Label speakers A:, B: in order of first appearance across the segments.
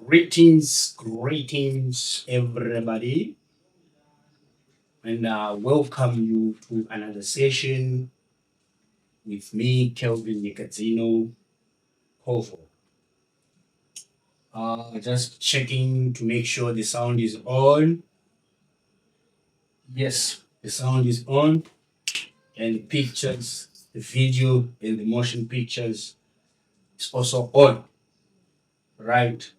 A: Greetings, everybody, and welcome you to another session with me, Kelvin Trees. Just checking to make sure the sound is on. Yes, the sound is on, and the pictures, the video, and the motion pictures is also on. Right.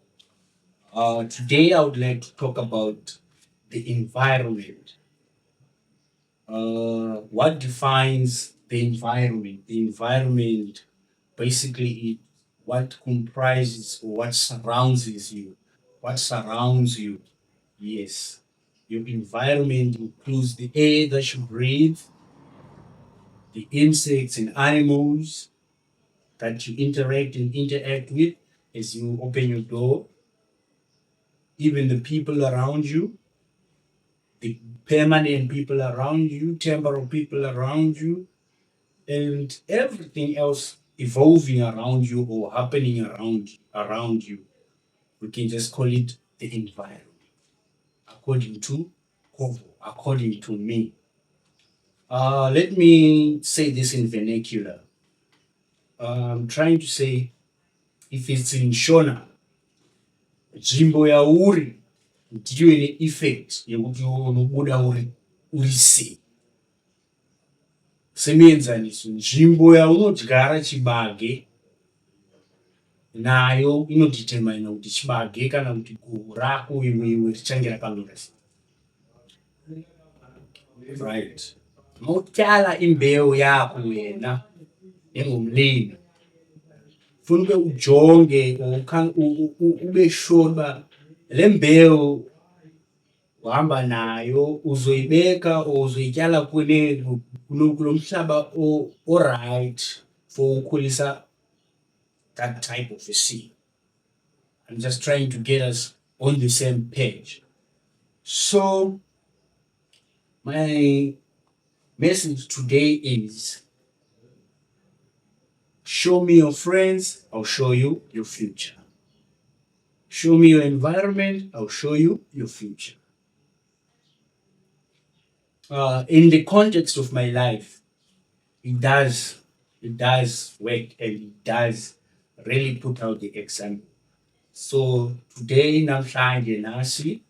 A: Today, I would like to talk about the environment. What defines the environment? The environment basically is what comprises or what surrounds you. What surrounds you? Yes. Your environment includes the air that you breathe, the insects and animals that you interact with as you open your door, even the people around you, the permanent people around you, temporal people around you, and everything else evolving around you or happening around you. We can just call it the environment, according to Kovo, according to me. Let me say this in vernacular. I'm trying to say, if it's in Shona, nzvimbo yauri ndiyo ine effect yekuti unobuda uri sei. Semuenzaniso, nzvimbo yaunodyara chibage nayo inodetermine kuti chibage kana kuti guhu rako iwewe richange rakamira sei. Right. Mautyala imbewu yako wena engumlimi, funeka ujonge ube sure uba le mbewu uhamba nayo uzoyibeka or uzoyityala kulo mhlaba right for ukhulisa that type of a seed. I'm just trying to get us on the same page. So my message today is, show me your friends, I'll show you your future. Show me your environment, I'll show you your future. In the context of my life, it does work, and it does really put out the example. So today, namhlanje nasi,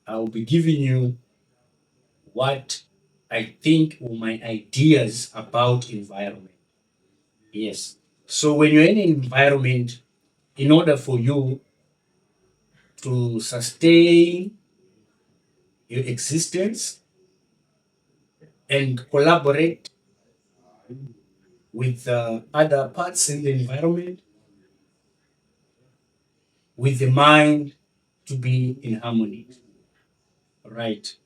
A: I'll be giving you what I think or my ideas about environment. Yes. So when you're in an environment, in order for you to sustain your existence and collaborate with other parts in the environment, with the mind to be in harmony. Right.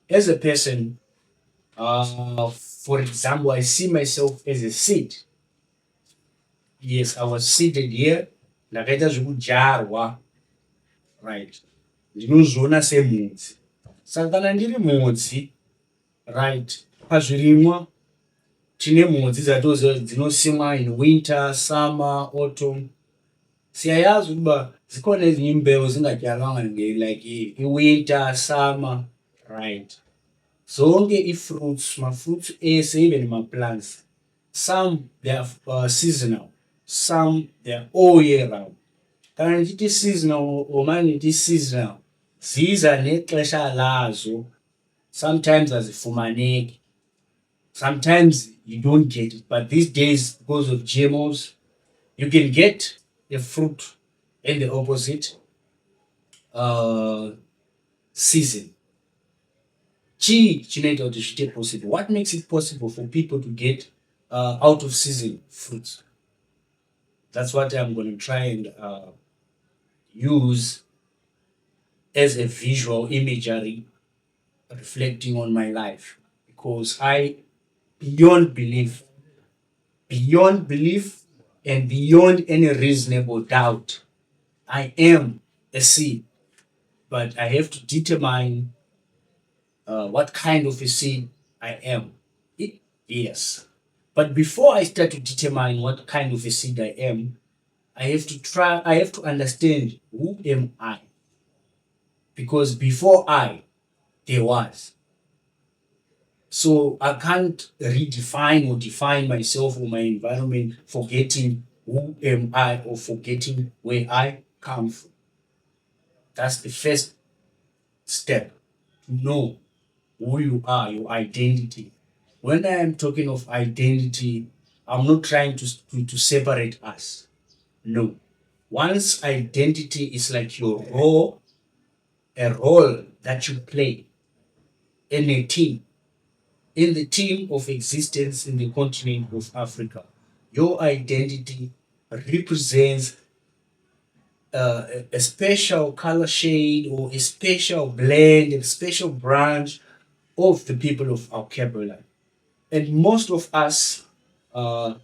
A: As a person, for example, I see myself as a seed. Yes, I was seated here, ndakaita zvekudyarwa. Right. Ndinozviona semhodzi. Saka kana ndiri mhodzi, right, pazvirimwa tine mhodzi dzinosimwa in winter, summer, autumn. Siyayazi ukuba zikhona ezinye imbewu zingatyalwanga like winter, summer, right. Zonke i-fruits, ma-fruits even ma-plants, some they are seasonal, some they are all year round. Kana ndithi seasonal or manithi seasonal, ziza nexesha lazo. Sometimes azifumaneki, sometimes you don't get it, but these days, because of GMOs, you can get a fruit in the opposite season. Possible. What makes it possible for people to get out of season fruits? That's what I'm going to try and use as a visual imagery reflecting on my life, because I, beyond belief and beyond any reasonable doubt, I am a seed, but I have to determine what kind of a seed I am. Yes. But before I start to determine what kind of a seed I am, I have to understand who am I, because before I, there was. So I can't redefine or define myself or my environment, forgetting who am I or forgetting where I come from. That's the first step, to know who you are, your identity. When I am talking of identity, I'm not trying to separate us. No. Once identity is like your role, a role that you play in a team, in the team of existence in the continent of Africa. Your identity represents a special color shade or a special blend, a special branch of the people of our vocabulary. And most of us, uh,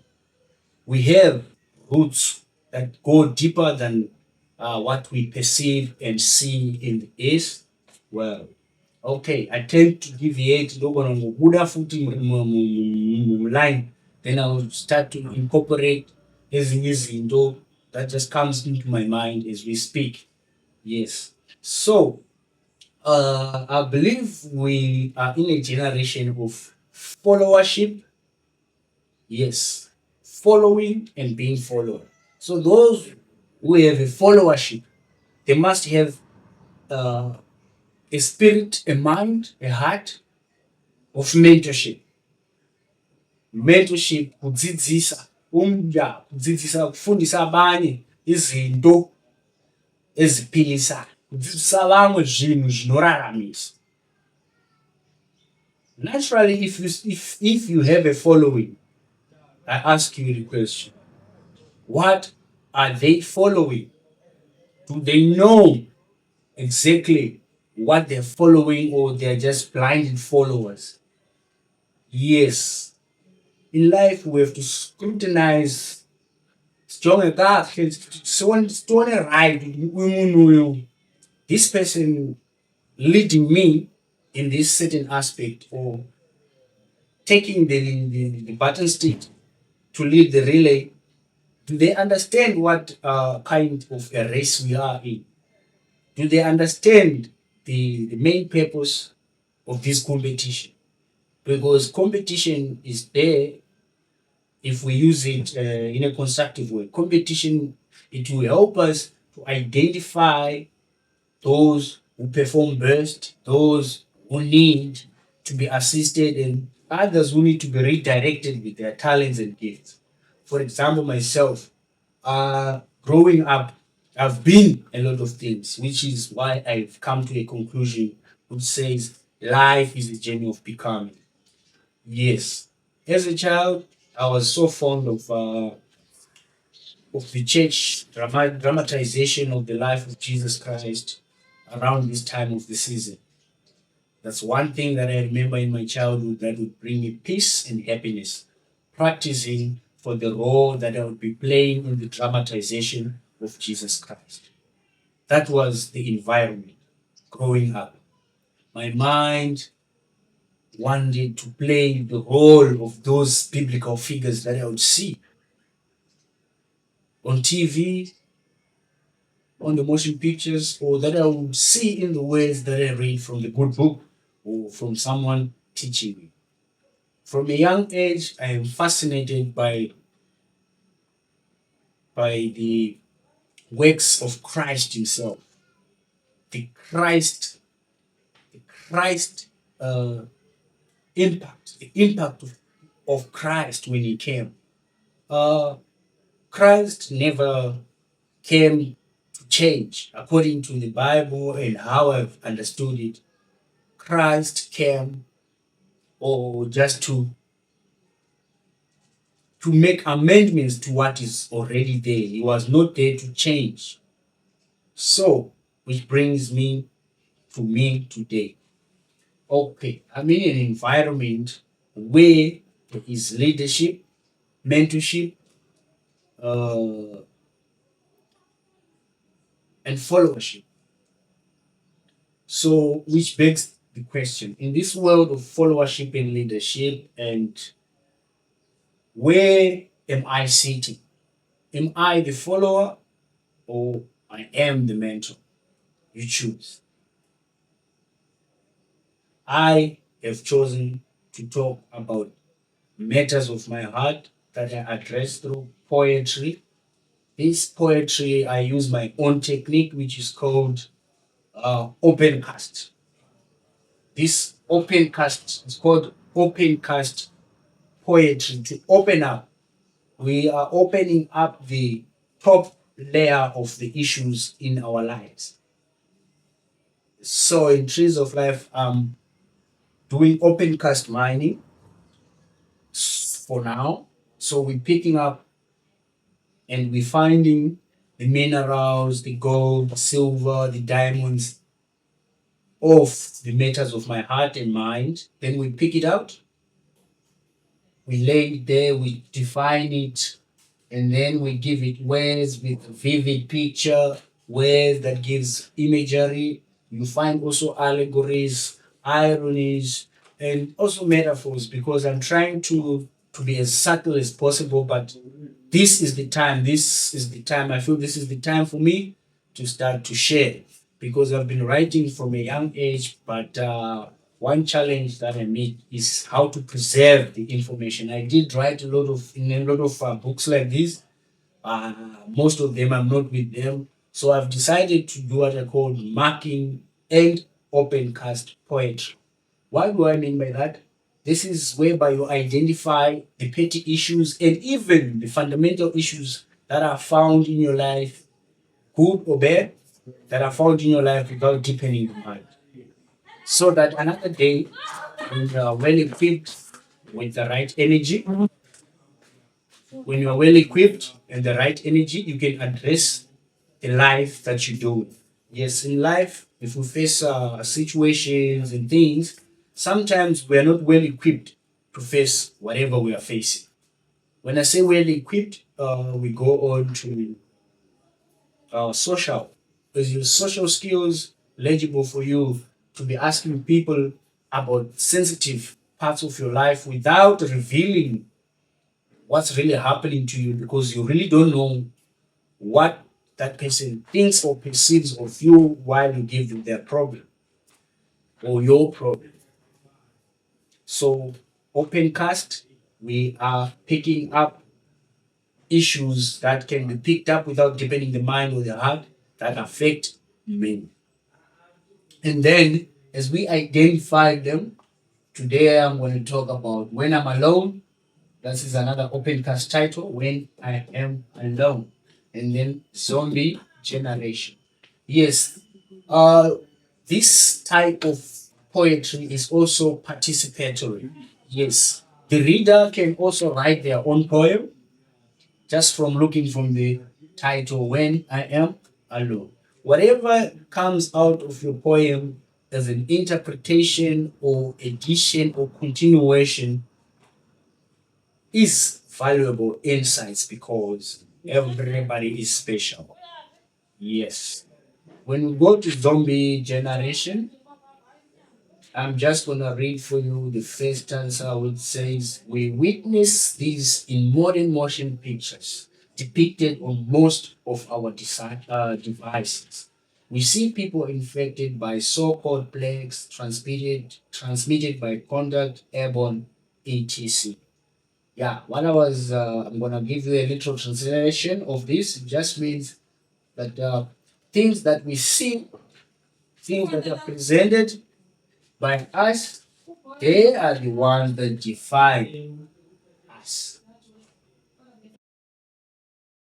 A: we have roots that go deeper than what we perceive and see in the east. Well, okay, I tend to deviate loko ngokubuda futhi line, then I will start to incorporate ezinye izinto that just comes into my mind as we speak. Yes. So, I believe we are in a generation of followership. Yes, following and being followed. So those who have a followership, they must have uh, a spirit, a mind, a heart of mentorship. Mentorship kudzidzisa umnja, kudzidzisa kufundisa abanye izinto eziphilisayo, kudzidzisa abanye zvinhu zvinoraramisa. Naturally, if you have a following, I ask you the question: what are they following? Do they know exactly what they're following, or they're just blinded followers? Yes. In life, we have to scrutinize strong kahle, sibone right umuntu uyu, this person leading me in this certain aspect, or taking the button stick to lead the relay. Do they understand what kind of a race we are in? Do they understand the main purpose of this competition? Because competition is there if we use it in a constructive way. Competition, it will help us to identify those who perform best, those who need to be assisted, and others who need to be redirected with their talents and gifts. For example, myself, growing up, I've been a lot of things, which is why I've come to a conclusion which says life is a journey of becoming. Yes. As a child, I was so fond of the church dramatization of the life of Jesus Christ around this time of the season. That's one thing that I remember in my childhood that would bring me peace and happiness. Practicing for the role that I would be playing in the dramatization of Jesus Christ. That was the environment growing up. My mind wanted to play the role of those biblical figures that I would see on TV, on the motion pictures, or that I would see in the words that I read from the good book or from someone teaching me. From a young age, I am fascinated by the works of Christ Himself, the Christ, the Christ impact, the impact of Christ when He came. Uh, Christ never came to change according to the Bible and how I've understood it. Christ came or just to make amendments to what is already there. He was not there to change. So, which brings me today. Okay, I'm in an environment where there is leadership, mentorship, uh, and followership. So, which begs the question, in this world of followership and leadership, and where am I sitting? Am I the follower or I am the mentor? You choose. I have chosen to talk about matters of my heart that I address through poetry. This poetry, I use my own technique, which is called opencast. This opencast is called opencast poetry to open up. We are opening up the top layer of the issues in our lives. So in Trees of Life, I'm doing opencast mining for now. So we're picking up and we're finding the minerals, the gold, the silver, the diamonds of the matters of my heart and mind. Then we pick it out, we lay it there, we define it, and then we give it words with vivid picture, words that gives imagery. You find also allegories, ironies, and also metaphors because I'm trying to be as subtle as possible, but this is the time I feel this is the time for me to start to share because I've been writing from a young age, but one challenge that I meet is how to preserve the information. I did write in a lot of books like this. Most of them I'm not with them, so I've decided to do what I call marking and open cast poetry. What do I mean by that? This is whereby you identify the petty issues and even the fundamental issues that are found in your life, good or bad, that are found in your life without deepening the mind. So that another day, when you are well equipped with the right energy, when you are well equipped and the right energy, you can address the life that you do. Yes, in life, if we face situations and things, sometimes we are not well equipped to face whatever we are facing. When I say well equipped, we go on to social. Is your social skills legible for you to be asking people about sensitive parts of your life without revealing what's really happening to you because you really don't know what that person thinks or perceives of you while you give them their problem or your problem. So, opencast, we are picking up issues that can be picked up without deepening the mind or the heart that affect men. And then, as we identify them, today I'm going to talk about when I'm alone. This is another opencast title, When I Am Alone. And then Zombie Generation. Yes, uh, this type of poetry is also participatory. Yes, the reader can also write their own poem just from looking from the title, When I Am Alone. Whatever comes out of your poem as an interpretation or addition or continuation is valuable insights because everybody is special. Yes. When we go to zombie generation, I'm just gonna read for you the first stanza which says, we witness these in modern motion pictures depicted on most of our devices. We see people infected by so-called plagues transmitted by contact, airborne, etc. Yeah, I'm gonna give you a little translation of this. It just means that things that we see, things that are presented by us, they are the ones that define us.